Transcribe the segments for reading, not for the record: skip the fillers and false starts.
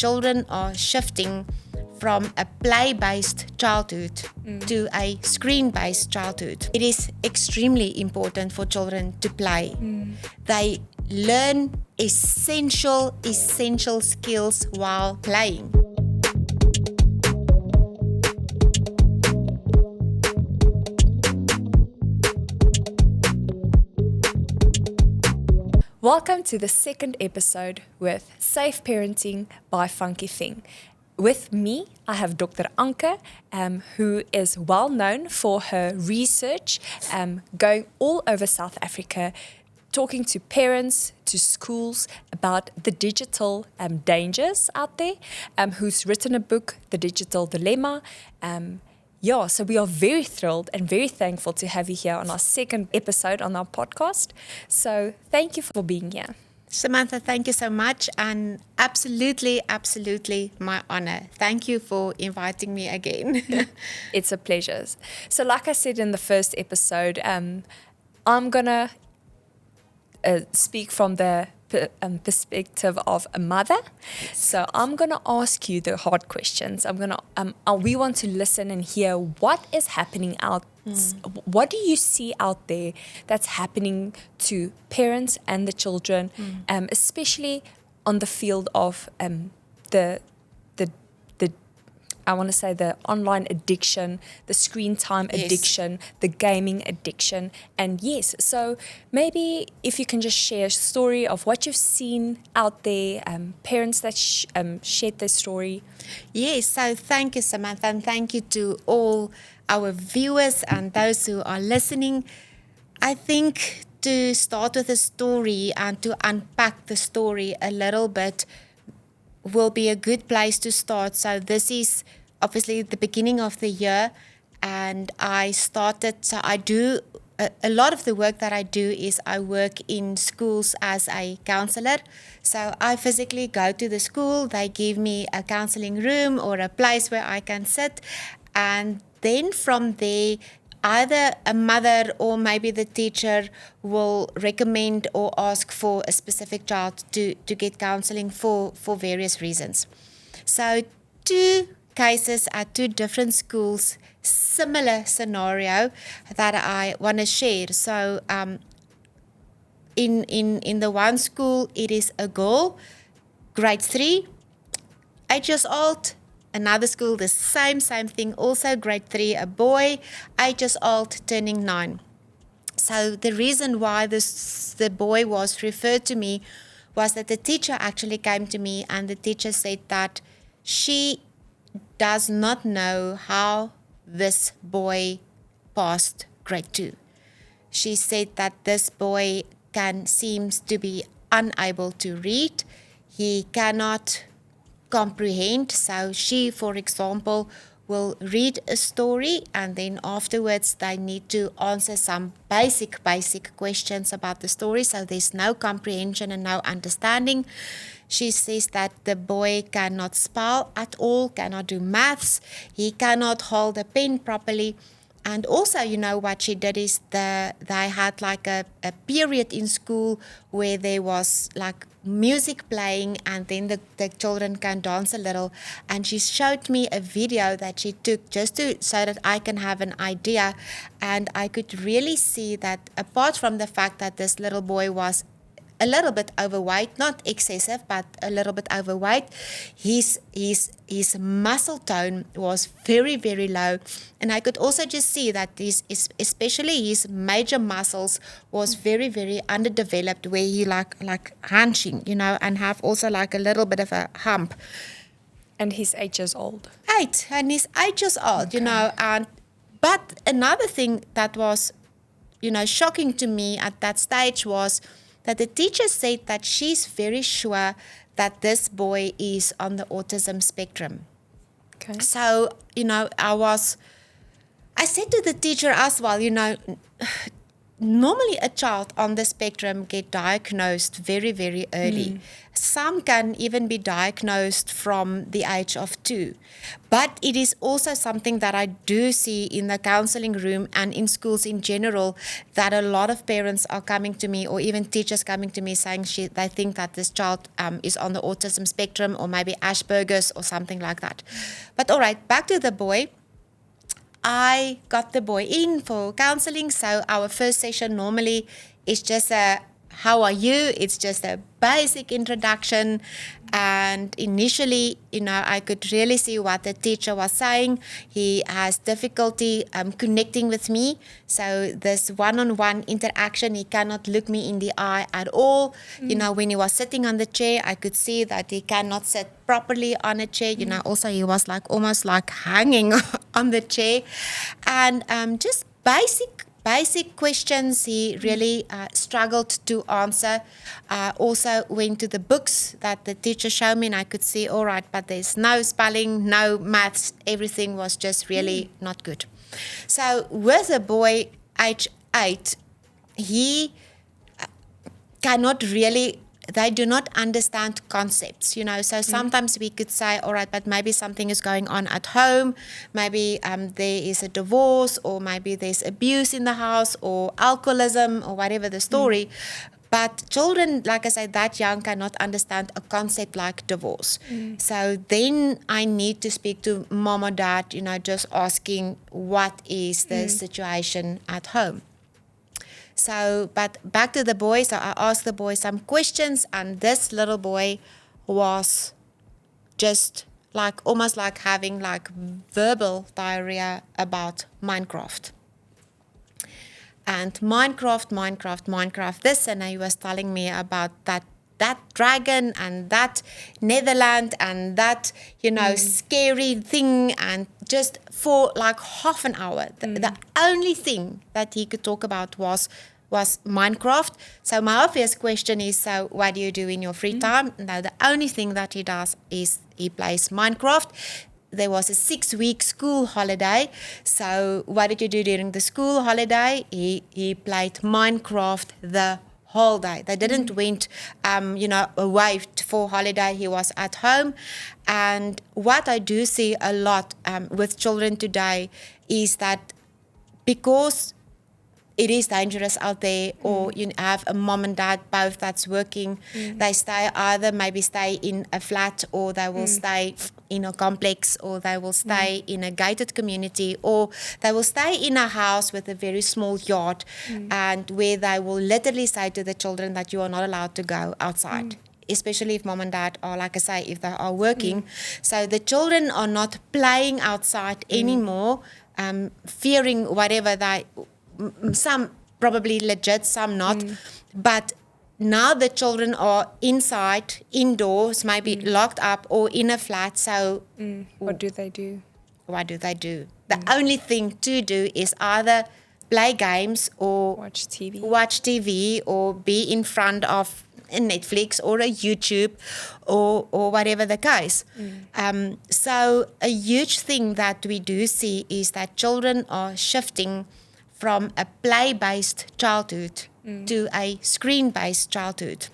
children are shifting from a play-based childhood to a screen-based childhood. It is extremely important for children to play. They learn essential skills while playing. Welcome to the second episode with Safe Parenting by Funkyfing. With me, I have Dr. Anke, who is well known for her research, going all over South Africa, talking to parents, to schools about the digital dangers out there, who's written a book, The Digital Dilemma. So we are very thrilled and very thankful to have you here on our second episode on our podcast. So thank you for being here. Samantha, thank you so much, and absolutely my honor. Thank you for inviting me again. It's a pleasure. So like I said in the first episode, I'm going to speak from the perspective of a mother. So I'm going to ask you the hard questions. We want to listen and hear what is happening out. What do you see out there that's happening to parents and the children, especially on the field of the online addiction, the screen time addiction, the gaming addiction. And yes, so maybe if you can just share a story of what you've seen out there, parents that shared their story. Yes, so thank you, Samantha, and thank you to all our viewers and those who are listening. I think to start with a story and to unpack the story a little bit will be a good place to start. So this is obviously the beginning of the year, and I do a lot of the work that I do is I work in schools as a counselor. So I physically go to the school, they give me a counseling room or a place where I can sit, and then from there either a mother or maybe the teacher will recommend or ask for a specific child to get counseling for various reasons. So 2 cases at 2 different schools, similar scenario that I want to share. So in the one school, it is a girl, grade 3, 8 years old. Another school, the same thing, also grade 3, a boy, 8 years old, turning 9. So the reason why the boy was referred to me was that the teacher actually came to me, and the teacher said that she does not know how this boy passed grade 2. She said that this boy seems to be unable to read. He cannot comprehend. So she, for example, will read a story, and then afterwards they need to answer some basic questions about the story. So there's no comprehension and no understanding. She says that the boy cannot spell at all, cannot do maths. He cannot hold a pen properly. And also, what she did is they had like a period in school where there was like music playing, and then the children can dance a little. And she showed me a video that she took just so that I can have an idea. And I could really see that apart from the fact that this little boy was a little bit overweight, not excessive, but a little bit overweight, his muscle tone was very, very low. And I could also just see that especially his major muscles was very, very underdeveloped, where he like hunching, and have also like a little bit of a hump. And he's 8 years old. 8, and he's 8 years old, Okay. But another thing that was, shocking to me at that stage was that the teacher said that she's very sure that this boy is on the autism spectrum. Okay. normally a child on the spectrum get diagnosed very, very early. Some can even be diagnosed from the age of 2. But it is also something that I do see in the counseling room and in schools in general, that a lot of parents are coming to me, or even teachers coming to me saying they think that this child is on the autism spectrum, or maybe Asperger's or something like that. But all right, back to the boy. I got the boy in for counseling. So our first session normally is just how are you? It's just a basic introduction. And initially, I could really see what the teacher was saying. He has difficulty connecting with me. So this one-on-one interaction, he cannot look me in the eye at all. When he was sitting on the chair, I could see that he cannot sit properly on a chair. Also he was almost like hanging on the chair. And just basic questions he really struggled to answer. Also went to the books that the teacher showed me, and I could see, all right, but there's no spelling, no maths, everything was just really not good. So with a boy age 8, he cannot really, they do not understand concepts, so sometimes we could say, all right, but maybe something is going on at home, maybe there is a divorce, or maybe there's abuse in the house, or alcoholism, or whatever the story. But children, like I said, that young cannot understand a concept like divorce. So then I need to speak to mom or dad, just asking what is the situation at home. So, but back to the boy. So I asked the boy some questions, and this little boy was just almost like having verbal diarrhea about Minecraft. And Minecraft, this, and he was telling me about that dragon and that Netherland and that, scary thing, and just for half an hour. The only thing that he could talk about was Minecraft. So my obvious question is, so what do you do in your free time? No, the only thing that he does is he plays Minecraft. There was a 6-week school holiday. So what did you do during the school holiday? He played Minecraft the whole day. They didn't went, away for holiday. He was at home. And what I do see a lot with children today is that because it is dangerous out there, or you have a mom and dad both that's working, they maybe stay in a flat, or they will stay in a complex, or they will stay in a gated community, or they will stay in a house with a very small yard, and where they will literally say to the children that you are not allowed to go outside. Especially if mom and dad are, like I say, if they are working. So the children are not playing outside anymore, fearing whatever some probably legit, some not. But now the children are indoors, maybe locked up or in a flat. So what do they do? The only thing to do is either play games or watch TV or be in front of a Netflix or a YouTube or whatever the case. So a huge thing that we do see is that children are shifting from a play-based childhood to a screen-based childhood.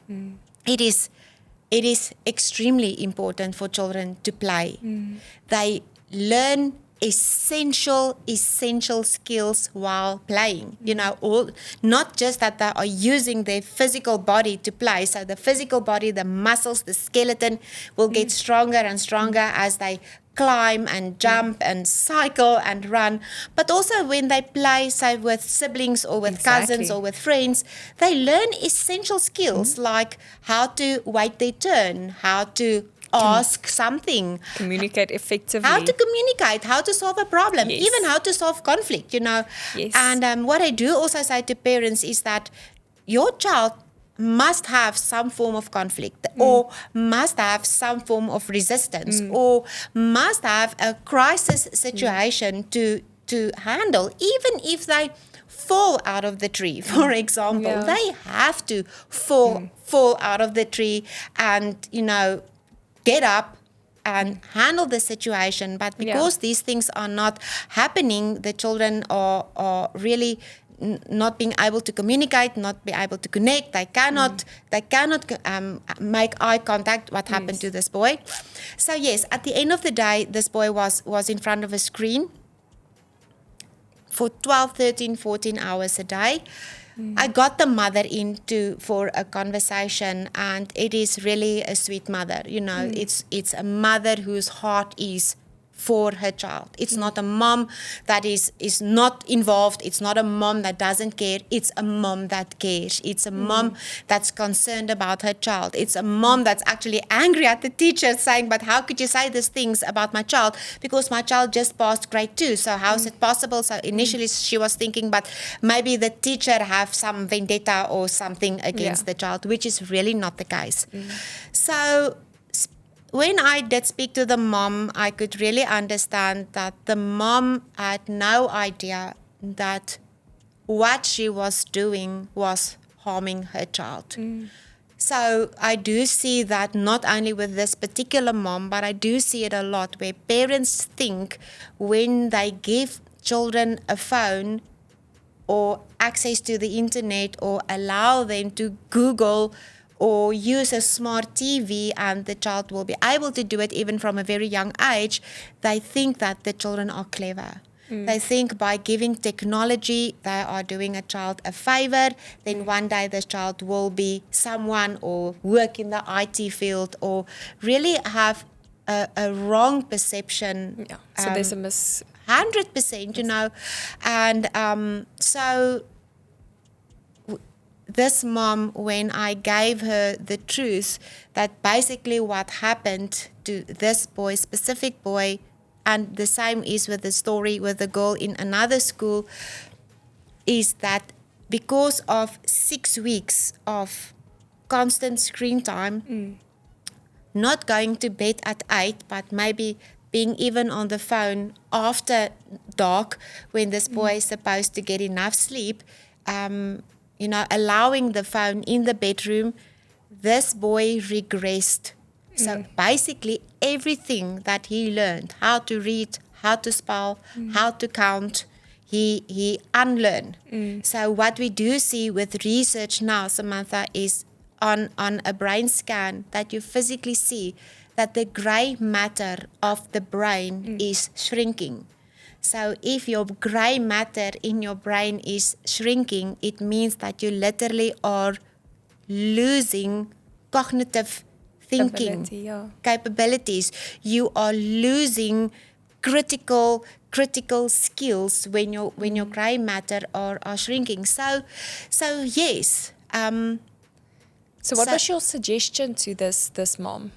It is extremely important for children to play. They learn essential skills while playing. Not just that they are using their physical body to play. So the physical body, the muscles, the skeleton will get stronger and stronger as they climb and jump and cycle and run. But also when they play, say, with siblings or with cousins or with friends, they learn essential skills like how to wait their turn, how to ask something, communicate effectively, how to solve a problem, even how to solve conflict, And what I do also say to parents is that your child must have some form of conflict, or must have some form of resistance, or must have a crisis situation to handle, even if they fall out of the tree, for example. They have to fall out of the tree and, get up and handle the situation. But because these things are not happening, the children are really not being able to communicate, not be able to connect. They cannot make eye contact. What happened to this boy? So yes, at the end of the day, this boy was in front of a screen for 12, 13, 14 hours a day. I got the mother for a conversation, and it is really a sweet mother. It's a mother whose heart is for her child. It's not a mom that is not involved. It's not a mom that doesn't care. It's a mom that cares. It's a mom that's concerned about her child. It's a mom that's actually angry at the teacher, saying, but how could you say these things about my child? Because my child just passed grade 2. So how is it possible? So initially she was thinking, but maybe the teacher have some vendetta or something against the child, which is really not the case. So when I did speak to the mom, I could really understand that the mom had no idea that what she was doing was harming her child. So I do see that not only with this particular mom, but I do see it a lot where parents think when they give children a phone or access to the internet or allow them to Google or use a smart TV and the child will be able to do it even from a very young age, they think that the children are clever. They think by giving technology, they are doing a child a favor. Then one day this child will be someone or work in the IT field or really have a wrong perception. Yeah. So there's a 100%, And so this mom, when I gave her the truth that basically what happened to this boy, specific boy, and the same is with the story with the girl in another school, is that because of 6 weeks of constant screen time, not going to bed at 8, but maybe being even on the phone after dark when this boy is supposed to get enough sleep, allowing the phone in the bedroom, this boy regressed. So basically everything that he learned, how to read, how to spell, how to count, he unlearned. So what we do see with research now, Samantha, is on a brain scan that you physically see that the gray matter of the brain is shrinking. So if your gray matter in your brain is shrinking, it means that you literally are losing cognitive thinking capabilities. You are losing critical skills when your gray matter are shrinking. So yes. So what was your suggestion to this mom?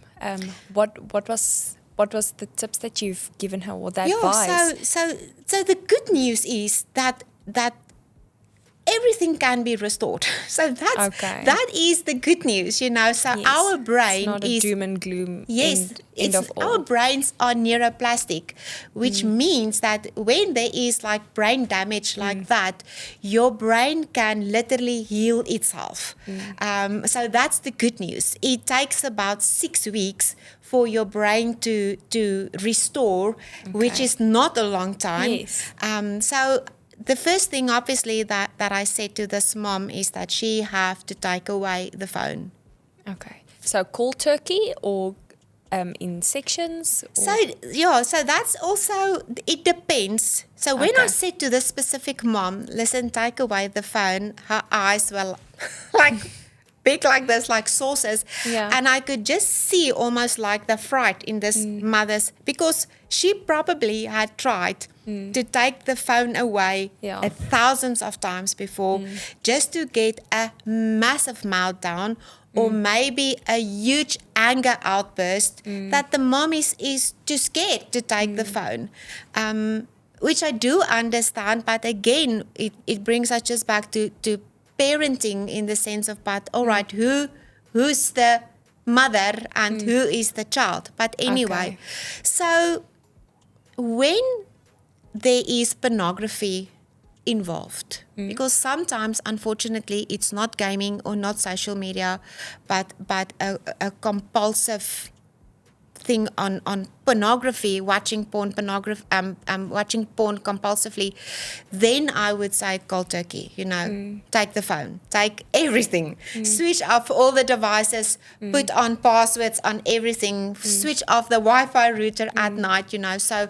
What was the tips that you've given her or the advice? So the good news is that everything can be restored. So that is the good news, So yes, our brain it's not a doom and gloom. Yes, end of all. Our brains are neuroplastic, which means that when there is like brain damage like that, your brain can literally heal itself. So that's the good news. It takes about 6 weeks for your brain to restore, which is not a long time. Yes. So the first thing, obviously, that I said to this mom is that she have to take away the phone. Okay. So cold turkey or in sections? Or? So that's also, it depends. So when I said to this specific mom, listen, take away the phone, her eyes were like big like this, like saucers. Yeah. And I could just see almost like the fright in this mother's, because she probably had tried to take the phone away thousands of times before just to get a massive meltdown or maybe a huge anger outburst that the mom is too scared to take the phone. Which I do understand, but again, it brings us just back to parenting in the sense of, but all right, who's the mother and who is the child? But anyway, so when there is pornography involved, because sometimes, unfortunately, it's not gaming or not social media, but a compulsive thing on pornography, watching porn compulsively, then I would say cold turkey, take the phone, take everything, switch off all the devices, put on passwords on everything, switch off the Wi-Fi router at night, so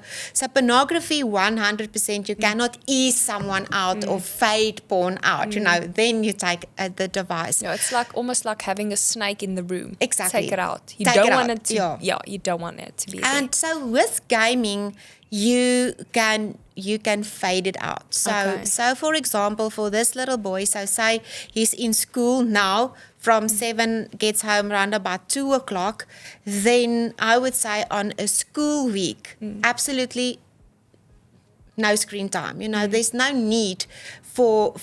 pornography 100%, you cannot ease someone out or fade porn out, then you take the device. No, it's almost like having a snake in the room. Exactly. Take it out. You Take don't it want out. it to. Yeah, you don't want it to be. And so with gaming, you can fade it out. So for example, for this little boy, so say he's in school now from 7, gets home around about 2 o'clock, then I would say on a school week, absolutely no screen time. There's no need for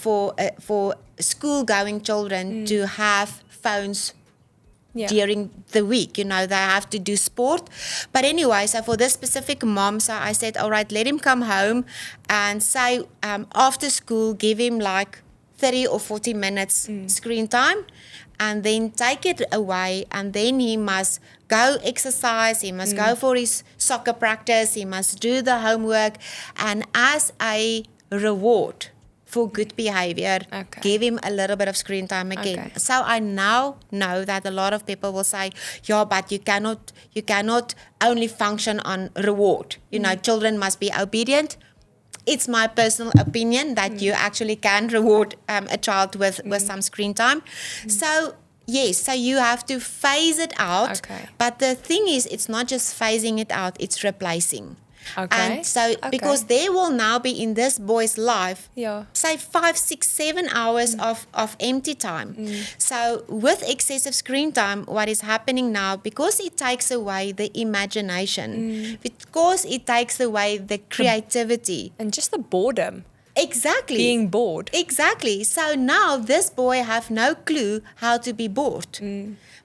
school-going children to have phones during the week. They have to do sport. But anyway, so for this specific mom, so I said, all right, let him come home and say after school, give him like 30 or 40 minutes screen time, and then take it away, and then he must go exercise, he must go for his soccer practice, he must do the homework, and as a reward for good behavior, give him a little bit of screen time again. Okay. So I now know that a lot of people will say, yeah, but you cannot only function on reward. Children must be obedient. It's my personal opinion that you actually can reward a child with some screen time. So yes, so you have to phase it out. Okay. But the thing is, it's not just phasing it out, it's replacing. Okay. And so, because there will now be in this boy's life, say 5, 6, 7 hours of empty time. So with excessive screen time, what is happening now, because it takes away the imagination, because it takes away the creativity. And just the boredom. Exactly. Being bored. Exactly. So now this boy have no clue how to be bored.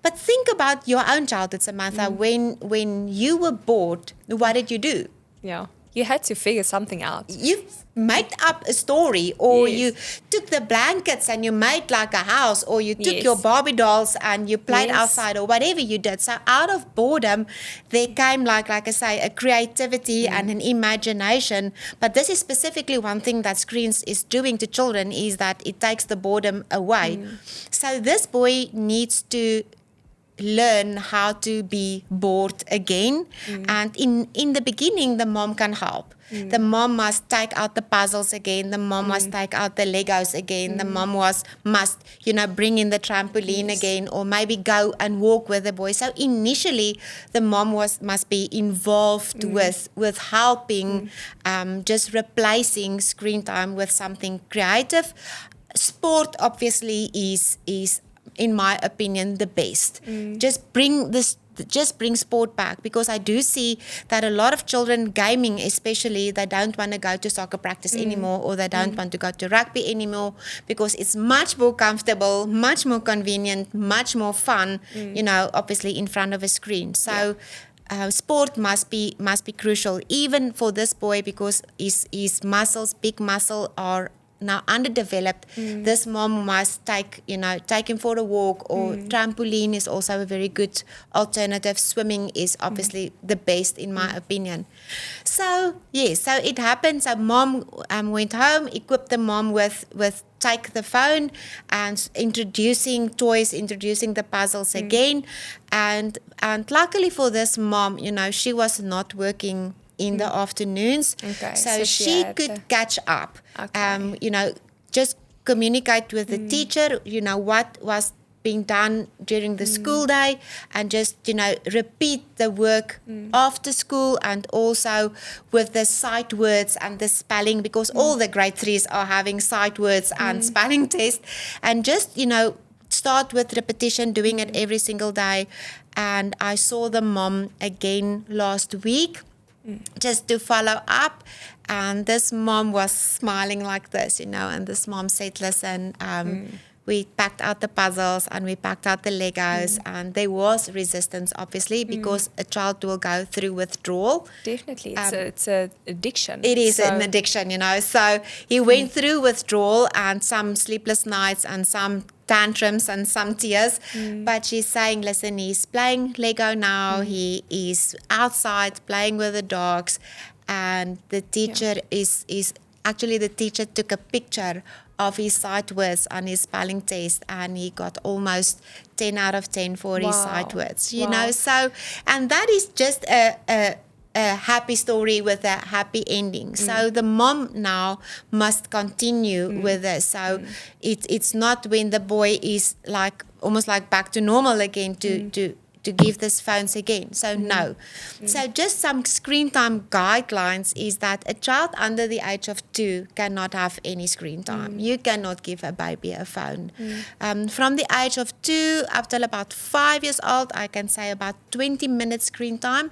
But think about your own childhood, Samantha. When you were bored, what did you do? Yeah, you had to figure something out. You made up a story, or you took the blankets and you made like a house, or you took your Barbie dolls and you played outside, or whatever you did. So out of boredom, there came like I say, a creativity and an imagination. But this is specifically one thing that screens is doing to children, is that it takes the boredom away. So this boy needs to learn how to be bored again, and in the beginning the mom can help. The mom must take out the puzzles again, the mom must take out the Legos again, the mom must bring in the trampoline again, or maybe go and walk with the boy. So initially the mom must be involved with helping, just replacing screen time with something creative. Sport obviously is in my opinion, the best. Just bring sport back, because I do see that a lot of children gaming, especially, they don't want to go to soccer practice anymore, or they don't want to go to rugby anymore, because it's much more comfortable, much more convenient, much more fun, obviously in front of a screen. So sport must be crucial, even for this boy, because his muscles, big muscle, are now underdeveloped. This mom must take him for a walk, or trampoline is also a very good alternative. Swimming is obviously the best in my opinion. So so it happened. So mom went home, equipped the mom with take the phone and introducing toys, introducing the puzzles again, and luckily for this mom, she was not working in the afternoons, so she could catch up. Just communicate with the teacher, what was being done during the school day, and just repeat the work after school, and also with the sight words and the spelling, because all the grade 3s are having sight words and spelling tests, and just start with repetition, doing it every single day. And I saw the mom again last week, just to follow up, and this mom was smiling like this, and this mom said, listen, we packed out the puzzles and we packed out the Legos, and there was resistance, obviously, because a child will go through withdrawal. Definitely, it's an addiction. It is an addiction, So he went through withdrawal, and some sleepless nights and some tantrums and some tears, but she's saying, listen, he's playing Lego now, he is outside playing with the dogs, and the teacher is actually, the teacher took a picture of his sight words on his spelling test, and he got almost 10 out of 10 for his sight words, you know. So, and that is just a happy story with a happy ending. So the mom now must continue with this. So it's not when the boy is like almost like back to normal again to give this phones again. So no. So just some screen time guidelines is that a child under the age of 2 cannot have any screen time. You cannot give a baby a phone. From the age of 2 up till about 5 years old, I can say about 20 minutes screen time.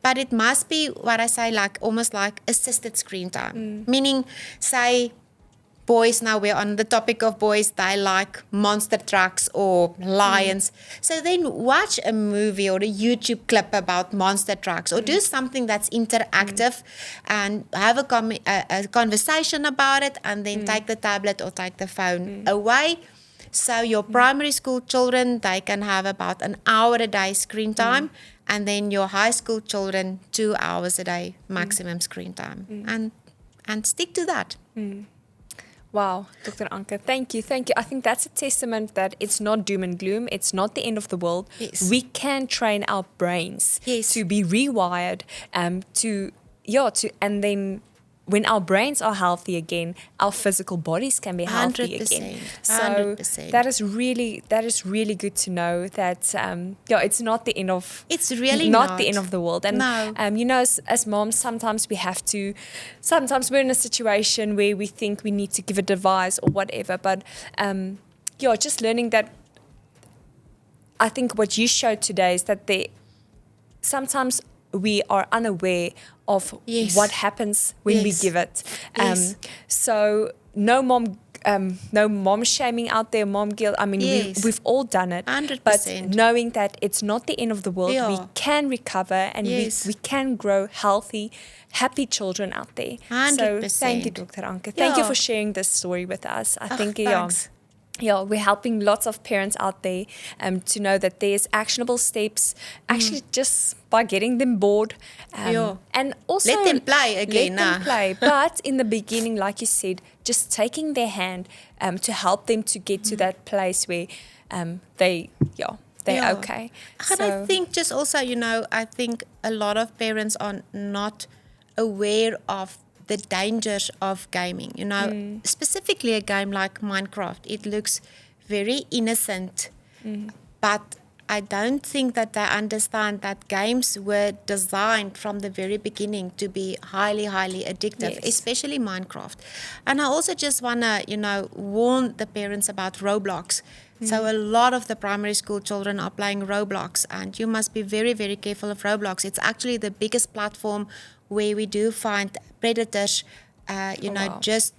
But it must be what I say, like almost like assisted screen time. Meaning, say, boys, now we're on the topic of boys, they like monster trucks or lions. So then watch a movie or a YouTube clip about monster trucks, or do something that's interactive and have a conversation about it, and then take the tablet or take the phone away. So your primary school children, they can have about an hour a day screen time, and then your high school children 2 hours a day maximum screen time, and stick to that. Wow, Dr. Anke, thank you. I think that's a testament that it's not doom and gloom. It's not the end of the world. Yes. We can train our brains to be rewired, and then when our brains are healthy again, our physical bodies can be healthy 100%, again. 100%. That is really good to know that it's not the end of It's really not the end of the world. And No. you know, as moms, sometimes we're in a situation where we think we need to give a device or whatever. But just learning that. I think what you showed today is that sometimes we are unaware of what happens when we give it. So no mom shaming out there, mom guilt. I mean, we've all done it. 100%. But knowing that it's not the end of the world, we can recover and we can grow healthy, happy children out there. 100%. So thank you, Dr. Anke. Thank you for sharing this story with us. I think thanks. we're helping lots of parents out there to know that there's actionable steps, actually just by getting them bored. And also let them play again. Let them play. But in the beginning, like you said, just taking their hand to help them to get to that place where they're okay. And I think just also, I think a lot of parents are not aware of the dangers of gaming, specifically a game like Minecraft. It looks very innocent, but I don't think that they understand that games were designed from the very beginning to be highly, highly addictive, especially Minecraft. And I also just want to, warn the parents about Roblox. So a lot of the primary school children are playing Roblox, and you must be very, very careful of Roblox. It's actually the biggest platform where we do find predators, just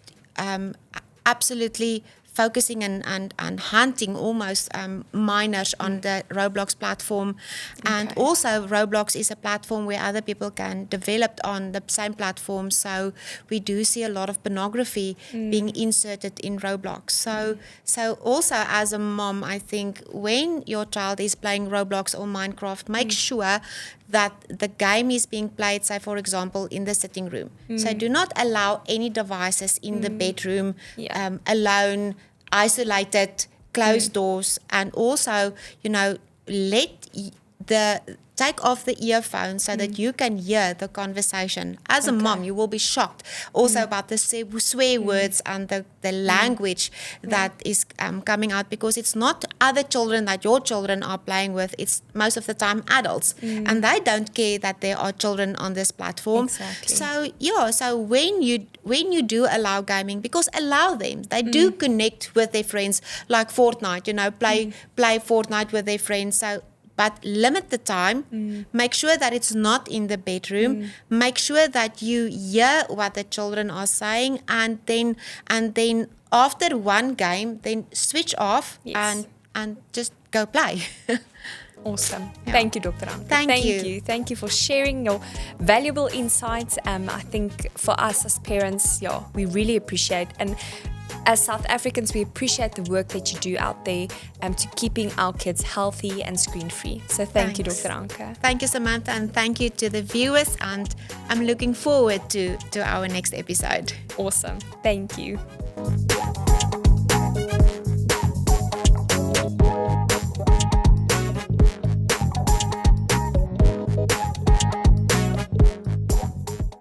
absolutely focusing and hunting almost minors on the Roblox platform. And also Roblox is a platform where other people can develop on the same platform. So we do see a lot of pornography being inserted in Roblox. So also as a mom, I think when your child is playing Roblox or Minecraft, make sure that the game is being played, say, for example, in the sitting room. So do not allow any devices in the bedroom alone, isolated, closed doors, and also, take off the earphones so that you can hear the conversation. As a mom, you will be shocked also about the swear words and the language that is coming out, because it's not other children that your children are playing with. It's most of the time adults, and they don't care that there are children on this platform. Exactly. So when you do allow gaming, because allow them, they do connect with their friends, like Fortnite, play Fortnite with their friends. But limit the time, make sure that it's not in the bedroom, make sure that you hear what the children are saying, and then after one game, then switch off and just go play. Awesome. Thank you, Dr. Anke. Thank you. Thank you for sharing your valuable insights. I think for us as parents, we really appreciate. And As South Africans, we appreciate the work that you do out there to keeping our kids healthy and screen-free. So thank you, Thanks. Dr. Anke. Thank you, Samantha, and thank you to the viewers. And I'm looking forward to our next episode. Awesome. Thank you.